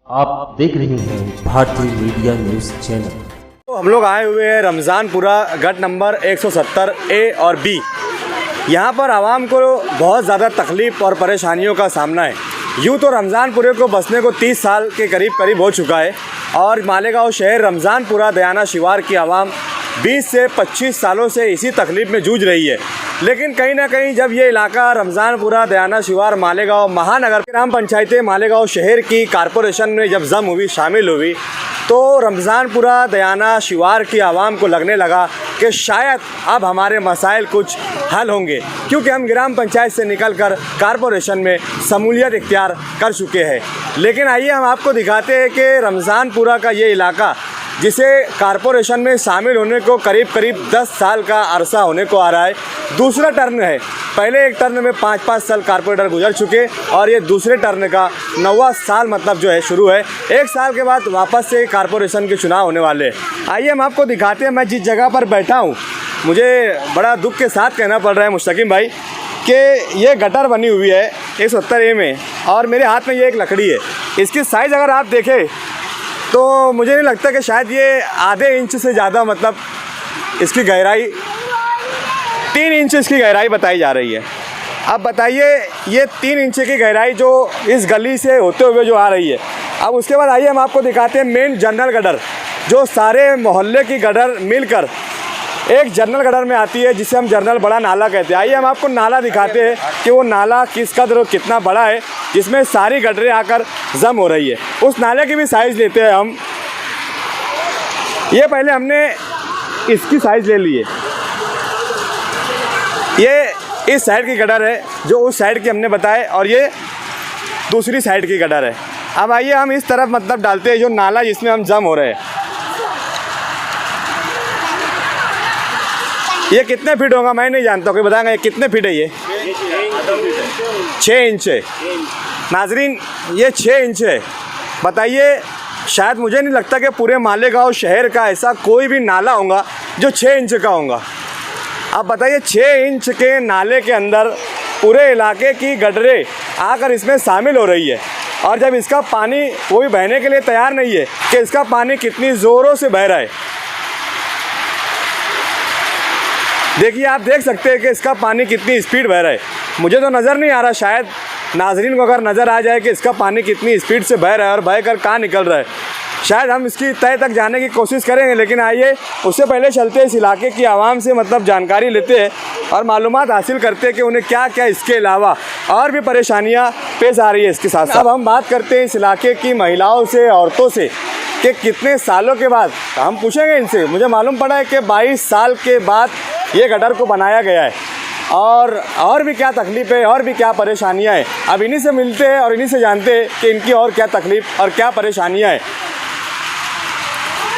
आप देख रहे हैं भारतीय मीडिया न्यूज़ चैनल। तो हम लोग आए हुए हैं रमज़ानपुरा गट नंबर 170 ए और बी। यहाँ पर आवाम को बहुत ज़्यादा तकलीफ़ और परेशानियों का सामना है। यूँ तो रमज़ानपुरे को बसने को 30 साल के करीब हो चुका है और मालेगांव शहर रमज़ानपुरा दयाना शिवार की आवाम 20 से 25 सालों से इसी तकलीफ़ में जूझ रही है। लेकिन कहीं ना कहीं जब ये इलाका रमज़ानपुरा दयाना शिवार मालेगांव महानगर ग्राम पंचायतें मालेगांव शहर की कारपोरेशन में जब जम हुई, शामिल हुई, तो रमज़ानपुरा दयाना शिवार की आवाम को लगने लगा कि शायद अब हमारे मसाइल कुछ हल होंगे, क्योंकि हम ग्राम पंचायत से निकलकर कारपोरेशन में शमूलियत इख्तियार कर चुके हैं। लेकिन आइए हम आपको दिखाते हैं कि रमज़ानपुरा का ये इलाका, जिसे कारपोरेशन में शामिल होने को करीब 10 साल का अरसा होने को आ रहा है, दूसरा टर्न है। पहले एक टर्न में 5 साल कारपोरेटर गुजर चुके और ये दूसरे टर्न का 9वां साल मतलब जो है शुरू है। एक साल के बाद वापस से कारपोरेशन के चुनाव होने वाले हैं। आइए हम आपको दिखाते हैं। मैं जिस जगह पर बैठा हूँ, मुझे बड़ा दुख के साथ कहना पड़ रहा है मुस्तकीम भाई कि ये गटर बनी हुई है 170 ए में और मेरे हाथ में ये एक लकड़ी है। इसकी साइज़ अगर आप देखें तो मुझे नहीं लगता कि शायद ये आधे इंच से ज़्यादा, मतलब इसकी गहराई 3 इंच इसकी गहराई बताई जा रही है। अब बताइए ये 3 इंच की गहराई जो इस गली से होते हुए जो आ रही है। अब उसके बाद आइए हम आपको दिखाते हैं मेन जनरल गटर, जो सारे मोहल्ले की गटर मिलकर एक जनरल गटर में आती है, जिसे हम जनरल बड़ा नाला कहते हैं। आइए हम आपको नाला दिखाते हैं कि वो नाला किस कदर कितना बड़ा है, जिसमें सारी गटरें आकर जम हो रही है। उस नाले की भी साइज़ लेते हैं हम। ये पहले हमने इसकी साइज़ ले ली है। ये इस साइड की गटर है जो उस साइड की हमने बताए, और ये दूसरी साइड की गटर है। अब आइए हम इस तरफ मतलब डालते हैं जो नाला जिसमें हम जम हो रहे हैं। ये कितने फीट होगा मैं नहीं जानता, कोई बताएंगे ये कितने फीट है? ये 6 इंच है नाजरीन, ये 6 इंच है। बताइए, शायद मुझे नहीं लगता कि पूरे मालेगांव शहर का ऐसा कोई भी नाला होगा जो 6 इंच का होगा। अब बताइए 6 इंच के नाले के अंदर पूरे इलाके की गटरें आकर इसमें शामिल हो रही है, और जब इसका पानी कोई बहने के लिए तैयार नहीं है कि इसका पानी कितनी ज़ोरों से बह रहा है। देखिए, आप देख सकते हैं कि इसका पानी कितनी स्पीड बह रहा है। मुझे तो नज़र नहीं आ रहा, शायद नाजरीन को अगर नज़र आ जाए कि इसका पानी कितनी स्पीड से बह रहा है और बह कर कहाँ निकल रहा है, शायद हम इसकी तय तक जाने की कोशिश करेंगे। लेकिन आइए उससे पहले चलते इस इलाके की आवाम से मतलब जानकारी लेते हैं और मालूमात हासिल करते हैं कि उन्हें क्या क्या इसके अलावा और भी परेशानियाँ पेश आ रही है इसके साथ। अब हम बात करते हैं इस इलाके की महिलाओं से, औरतों से, कि कितने सालों के बाद, हम पूछेंगे इनसे। मुझे मालूम पड़ा है कि 22 साल के बाद ये गटर को बनाया गया है, और भी क्या तकलीफ़ है और भी क्या परेशानियां हैं। अब इन्हीं से मिलते हैं और इन्हीं से जानते हैं कि इनकी और क्या तकलीफ़ और क्या परेशानियां हैं।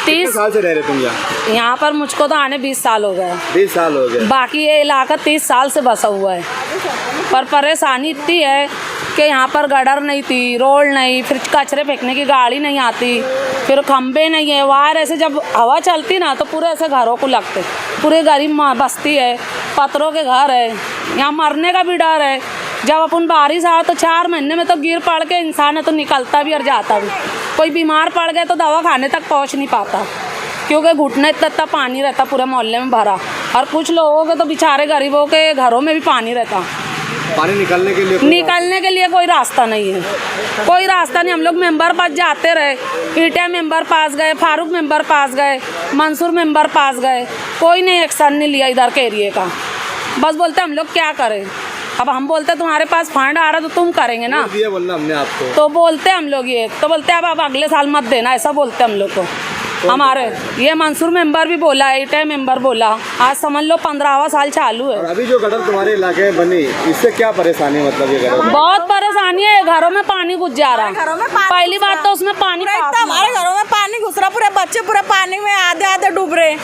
30 साल से रह रहे तुम यहाँ पर? मुझको तो आने 20 साल हो गए। 20 साल हो गए। बाकी ये इलाका 30 साल से बसा हुआ है, पर परेशानी इतनी है कि यहाँ पर गटर नहीं थी, रोड नहीं, फिर कचरे फेंकने की गाड़ी नहीं आती, फिर खंबे नहीं है, वायर ऐसे जब हवा चलती ना तो पूरे ऐसे घरों को लगते। पूरे गरीब बस्ती है, पत्थरों के घर है, यहाँ मरने का भी डर है। जब अपन बारिश आए तो 4 महीने में तो गिर पड़ के इंसान है तो निकलता भी और जाता भी। कोई बीमार पड़ गया तो दवा खाने तक पहुँच नहीं पाता, क्योंकि घुटने इतना पानी रहता पूरे मोहल्ले में भरा। और कुछ लोगों के तो बेचारे गरीबों के घरों में भी पानी रहता। पानी निकलने के लिए कोई रास्ता नहीं है, कोई रास्ता नहीं। हम लोग मेंबर पास जाते रहे, ईटा मेंबर पास गए, फारूक मेंबर पास गए, मंसूर मेंबर पास गए, कोई नहीं एक्शन नहीं लिया इधर के एरिए का। बस बोलते हम लोग क्या करें। अब हम बोलते तुम्हारे पास फंड आ रहा तो तुम करेंगे ना, ये बोलना हमने आपको। तो बोलते हम लोग ये तो बोलते अब अगले साल मत देना, ऐसा बोलते हम लोग को। हमारे ये मंसूर मेंबर भी बोला, ईटा मेंबर बोला। आज समझ लो 15वां साल चालू है। और अभी जो गटर तुम्हारे इलाके में बनी, इससे क्या परेशानी, मतलब ये गटर? बहुत परेशानी है, घरों में पानी घुस जा रहा है। पहली बात तो उसमें पानी, हमारे घरों में पानी घुस रहा, पूरे बच्चे पूरे पानी में आधे डूब रहे।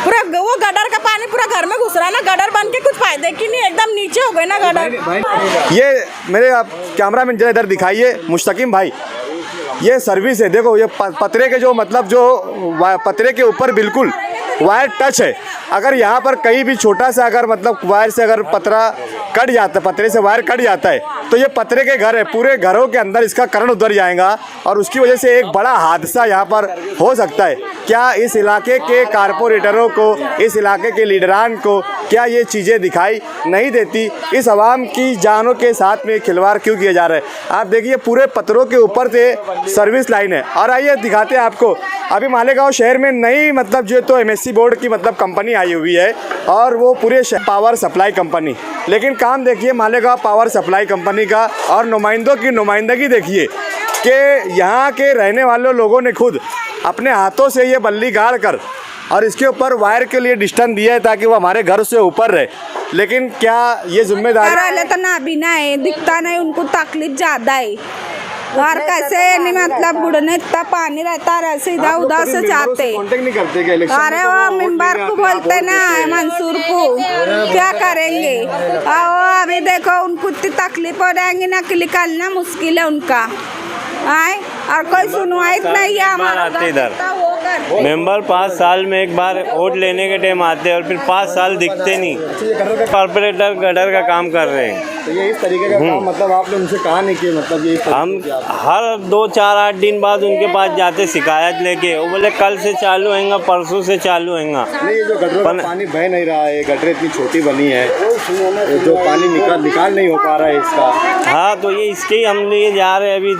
पूरा वो गटर का पानी पूरा घर में घुस रहा है ना। गटर बन के कुछ फायदे की नहीं, एकदम नीचे हो गए ना गटर। ये मेरे आप कैमरा मैन जरा इधर दिखाइए मुस्तकीम भाई, ये सर्विस है। देखो ये पतरे के जो मतलब जो पतरे के ऊपर बिल्कुल वायर टच है। अगर यहाँ पर कहीं भी छोटा सा अगर मतलब वायर से अगर पतरा कट जाता है, पतरे से वायर कट जाता है, तो ये पतरे के घर है, पूरे घरों के अंदर इसका करंट उतर जाएगा और उसकी वजह से एक बड़ा हादसा यहाँ पर हो सकता है। क्या इस इलाके के कारपोरेटरों को, इस इलाके के लीडरान को क्या ये चीज़ें दिखाई नहीं देती? इस आवाम की जानों के साथ में खिलवाड़ क्यों किया जा रहा है? आप देखिए पूरे पत्थरों के ऊपर से सर्विस लाइन है। और आइए दिखाते हैं आपको, अभी मालेगांव शहर में नई मतलब जो तो MSC बोर्ड की मतलब कंपनी आई हुई है और वो पूरे पावर सप्लाई कंपनी, लेकिन काम देखिए मालेगांव पावर सप्लाई कंपनी का और नुमाइंदों की नुमाइंदगी देखिए कि यहाँ के रहने वाले लोगों ने खुद अपने हाथों से ये बल्ली गाड़ कर और इसके ऊपर वायर के लिए डिस्टेंस दिया है ताकि वो हमारे घर से ऊपर रहे। लेकिन क्या ये जिम्मेदारी तो ना बिना है, दिखता नहीं, उनको तकलीफ ज्यादा है। और कैसे नहीं मतलब बुढ़ने इतना पानी रहता है, ऐसे इधर उधर से जाते। कांटेक्ट नहीं करते क्या इलेक्शन? अरे वो मेंबर को बोलते ना मंसूर को, क्या करेंगे? और अभी देखो उनको इतनी तकलीफ हो जाएंगी ना कि निकलना मुश्किल है उनका। आए और कोई सुनवाई नहीं है हमारा इधर मेंबर 5 साल में एक बार वोट लेने के टाइम आते हैं और फिर 5 साल दिखते नहीं। कॉर्पोरेटर गटर का काम कर रहे हैं। तो ये इस तरीके का काम मतलब आपने उनसे कहा नहीं कि मतलब ये हम हर 2, 4, 8 दिन बाद उनके पास जाते शिकायत लेके, वो बोले कल से चालू होगा, परसों से चालू होगा। नहीं, ये जो गटरों का पानी बह नहीं रहा है, गटरें इतनी छोटी बनी है, जो पानी निकाल नहीं हो पा रहा है इसका। हाँ, तो ये इसके ही हम लिए जा रहे हैं। अभी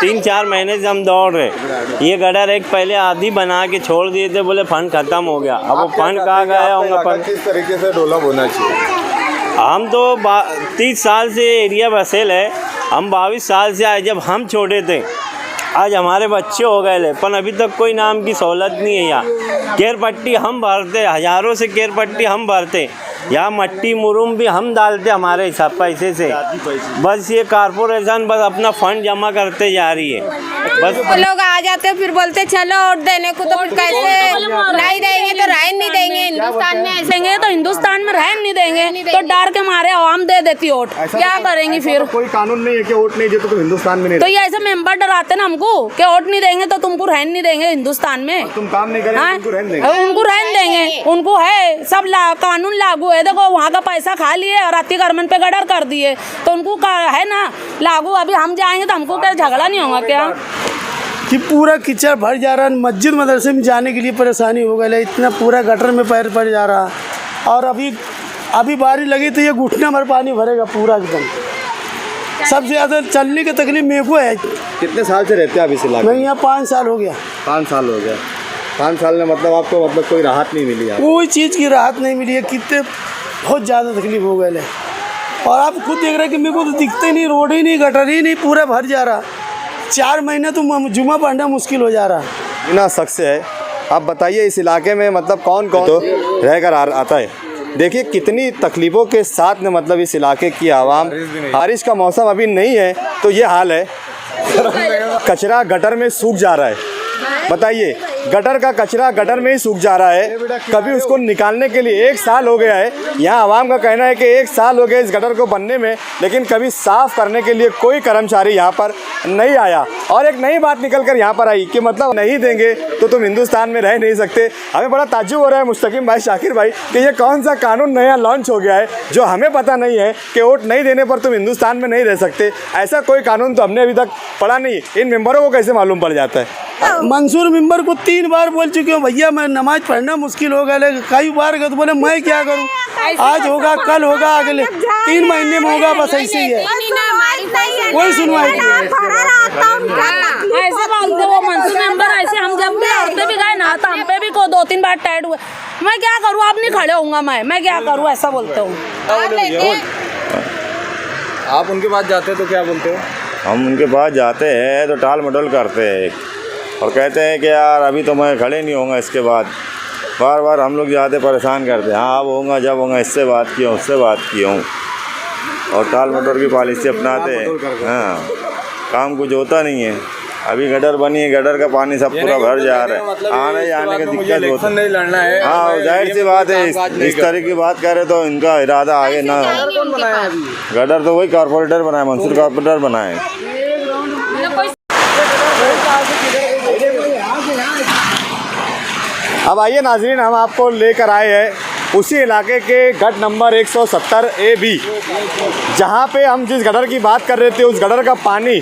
3-4 महीने से हम दौड़ रहे। ये गटर एक पहले आधी बना के छोड़ दिए थे, बोले फंड खत्म हो गया। अब वो फंड कहाँ गया होगा? फंड किस तरीके से डेवलप होना चाहिए? हम तो 30 साल से एरिया बसेल है। हम 22 साल से आए, जब हम छोटे थे। आज हमारे बच्चे हो गए, पर अभी तक कोई नाम की सहूलत नहीं है। यहाँ केयर पट्टी हम भरते, हज़ारों से केयर पट्टी हम भरते। यहाँ मट्टी मुरुम भी हम डालते हमारे हिसाब पैसे से। बस ये कारपोरेशन बस अपना फंड जमा करते जा रही है। बस लोग आ जाते फिर बोलते चलो वोट देने को, तो फिर कैसे नहीं देंगे तो रहन नहीं देंगे। हिंदुस्तान में ऐसे देंगे तो हिंदुस्तान में रहन नहीं देंगे, तो डर के मारे आवाम दे देती वोट। क्या करेंगी फिर? कोई कानून नहीं है कि वोट नहीं दे तो हिंदुस्तान में नहीं। तो ये ऐसे मेंबर डराते ना हमको कि वोट नहीं देंगे तो तुमको रहन नहीं देंगे हिंदुस्तान में। तुम काम नहीं करेंगे उनको रहन देंगे। उनको रहन देंगे, उनको है सब कानून लागू है। देखो वहाँ का पैसा खा लिए और अति गर्मन पे गडर कर दिए, तो उनको है ना लागू। अभी हम जाएंगे तो हमको क्या झगड़ा नहीं होगा क्या? कि पूरा कीचड़ भर जा रहा है, मस्जिद मदरसे में जाने के लिए परेशानी हो गई है, इतना पूरा गटर में पैर पड़ जा रहा। और अभी बारिश लगी तो ये घुटना भर पानी भरेगा पूरा एकदम। सबसे ज़्यादा चलने की तकलीफ मेरे को है। कितने साल से रहते हैं आप इस इलाके मैं यहाँ 5 साल हो गया। 5 साल हो गया। 5 साल में मतलब आपको मतलब कोई राहत नहीं मिली? कोई चीज़ की राहत नहीं मिली है। कितने बहुत ज़्यादा तकलीफ हो गए है। और आप खुद देख रहे हैं कि मेरे को तो दिखते नहीं, रोड ही नहीं, गटर ही नहीं, पूरा भर जा रहा। 4 महीने तो जुमा पढ़ना मुश्किल हो जा रहा। बिना शक से है। आप बताइए इस इलाके में मतलब कौन कौन तो रहकर आता है? देखिए कितनी तकलीफ़ों के साथ में मतलब इस इलाके की आवाम, बारिश का मौसम अभी नहीं है तो ये हाल है। कचरा गटर में सूख जा रहा है। बताइए, गटर का कचरा गटर में ही सूख जा रहा है। कभी उसको निकालने के लिए 1 साल हो गया है। यहाँ आवाम का कहना है कि 1 साल हो गया इस गटर को बनने में, लेकिन कभी साफ़ करने के लिए कोई कर्मचारी यहाँ पर नहीं आया। और एक नई बात निकल कर यहाँ पर आई कि मतलब नहीं देंगे तो तुम हिंदुस्तान में रह नहीं सकते। हमें बड़ा ताज्जुब हो रहा है मुस्तकीम भाई, शाकिर भाई, कि ये कौन सा कानून नया लॉन्च हो गया है जो हमें पता नहीं है कि वोट नहीं देने पर तुम हिंदुस्तान में नहीं रह सकते। ऐसा कोई कानून तो हमने अभी तक पढ़ा नहीं। इन मेंबरों को कैसे मालूम पड़ जाता है? मंसूर मेंबर को 3 बार बोल चुके हूँ, भैया मैं नमाज पढ़ना मुश्किल हो गया। कई बार गए तो बोले मैं क्या करूँ, आज होगा कल होगा अगले 3 महीने में होगा, बस ऐसे ही है। कोई सुनवाई नहीं। ऐसे बोलते वो मंसूर मेंबर ऐसे। हम जब भी औरतें भी गए ना तो हम पे भी 2-3 बार टाइट हुए। मैं क्या करूँ, आप नहीं खड़े होऊंगा, मैं क्या करूँ, ऐसा बोलते हूँ। आप उनके पास जाते हो तो क्या बोलते हो? हम उनके पास जाते हैं तो टाल मटोल करते हैं और कहते हैं कि यार अभी तो मैं खड़े नहीं होऊंगा। इसके बाद बार बार हम लोग जाते परेशान करते हैं, हाँ अब होगा जब होगा, इससे बात की हूँ उससे बात की हूँ, और टाल मटोल की पॉलिसी अपनाते हैं। हाँ, काम कुछ होता नहीं है। अभी गटर बनी है, गटर का पानी सब पूरा भर जा रहा है, आने जाने का दिक्कत होता है। नहीं लड़ना है। हाँ, जाहिर सी बात है। इस तरह की बात करे तो इनका इरादा आगे ना हो। गटर तो वही कारपोरेटर बनाए, मंसूर कारपोरेटर बनाए। अब आइए नाजरीन, हम आपको लेकर आए हैं उसी इलाके के गट नंबर 170 AB, जहाँ पे हम जिस गटर की बात कर रहे थे उस गटर का पानी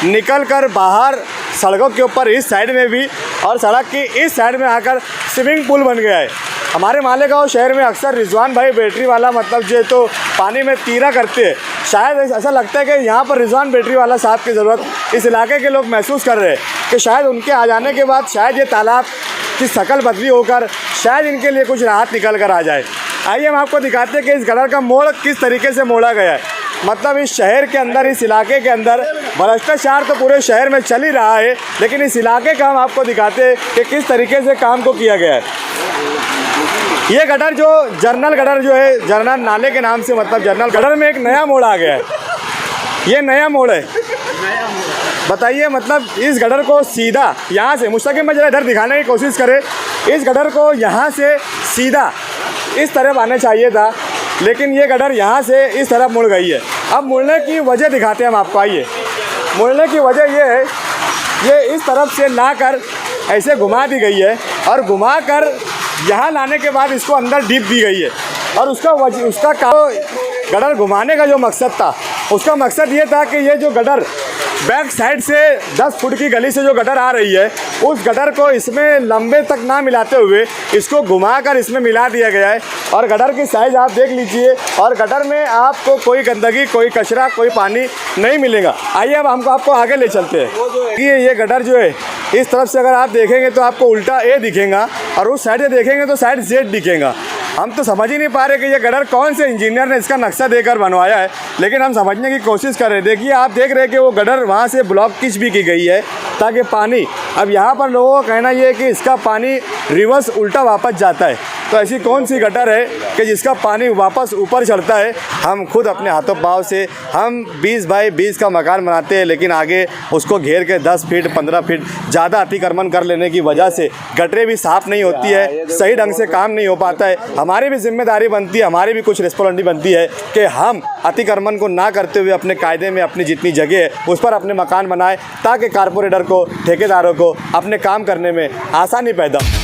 निकल कर बाहर सड़कों के ऊपर इस साइड में भी और सड़क की इस साइड में आकर स्विमिंग पूल बन गया है। हमारे मालेगांव शहर में अक्सर रिजवान भाई बैटरी वाला मतलब जो है तो पानी में तीरा करते हैं। शायद ऐसा लगता है कि यहाँ पर रिजवान बैटरी वाला साहब की ज़रूरत इस इलाके के लोग महसूस कर रहे हैं कि शायद उनके आ जाने के बाद शायद ये तालाब की शक्ल बदली होकर शायद इनके लिए कुछ राहत निकल कर आ जाए। आइए हम आपको दिखाते हैं कि इस गटर का मोड़ किस तरीके से मोड़ा गया है। मतलब इस शहर के अंदर, इस इलाके के अंदर भ्रष्टाचार तो पूरे शहर में चल ही रहा है, लेकिन इस इलाके का हम आपको दिखाते हैं कि किस तरीके से काम को किया गया है। ये गटर जो जर्नल गटर जो है, जर्नल नाले के नाम से मतलब जर्नल गटर में एक नया मोड़ आ गया है। ये नया मोड़ है, बताइए मतलब इस गटर को सीधा यहाँ से मुस्तकिम में जरा इधर दिखाने की कोशिश करें। इस गटर को यहाँ से सीधा इस तरफ आना चाहिए था, लेकिन ये गटर यहाँ से इस तरफ मुड़ गई है। अब मुड़ने की वजह दिखाते हैं हम आपको। आइए, मुड़ने की वजह ये है, ये इस तरफ से लाकर ऐसे घुमा दी गई है और घुमा कर यहाँ लाने के बाद इसको अंदर डीप दी गई है। और उसका गटर घुमाने का जो मकसद था, उसका मकसद ये था कि ये जो गटर बैक साइड से 10 फुट की गली से जो गटर आ रही है, उस गटर को इसमें लंबे तक ना मिलाते हुए इसको घुमाकर इसमें मिला दिया गया है। और गटर की साइज़ आप देख लीजिए, और गटर में आपको कोई गंदगी, कोई कचरा, कोई पानी नहीं मिलेगा। आइए अब हमको आपको आगे ले चलते हैं। ये गटर जो है इस तरफ से अगर आप देखेंगे तो आपको उल्टा ए दिखेगा और उस साइड से देखेंगे तो साइड जेड दिखेगा। हम तो समझ ही नहीं पा रहे कि ये गटर कौन से इंजीनियर ने इसका नक्शा देकर बनवाया है, लेकिन हम समझने की कोशिश कर रहे हैं। देखिए, आप देख रहे हैं कि वो गटर वहाँ से ब्लॉक किच भी की गई है ताकि पानी, अब यहाँ पर लोगों का कहना ये है कि इसका पानी रिवर्स उल्टा वापस जाता है। तो ऐसी कौन सी गटर है कि जिसका पानी वापस ऊपर चढ़ता है? हम खुद अपने हाथों पाँव से हम 20 बाई 20 का मकान बनाते हैं, लेकिन आगे उसको घेर के 10 फीट 15 फीट ज़्यादा अतिक्रमण कर लेने की वजह से गटरें भी साफ़ नहीं होती है, सही ढंग से काम नहीं हो पाता है। हमारी भी जिम्मेदारी बनती है, हमारी भी कुछ रिस्पॉन्सिबिलिटी बनती है कि हम अतिक्रमण को ना करते हुए अपने कायदे में अपनी जितनी जगह है उस पर अपने मकान बनाएं, ताकि कारपोरेटर को, ठेकेदारों को अपने काम करने में आसानी पैदा हो।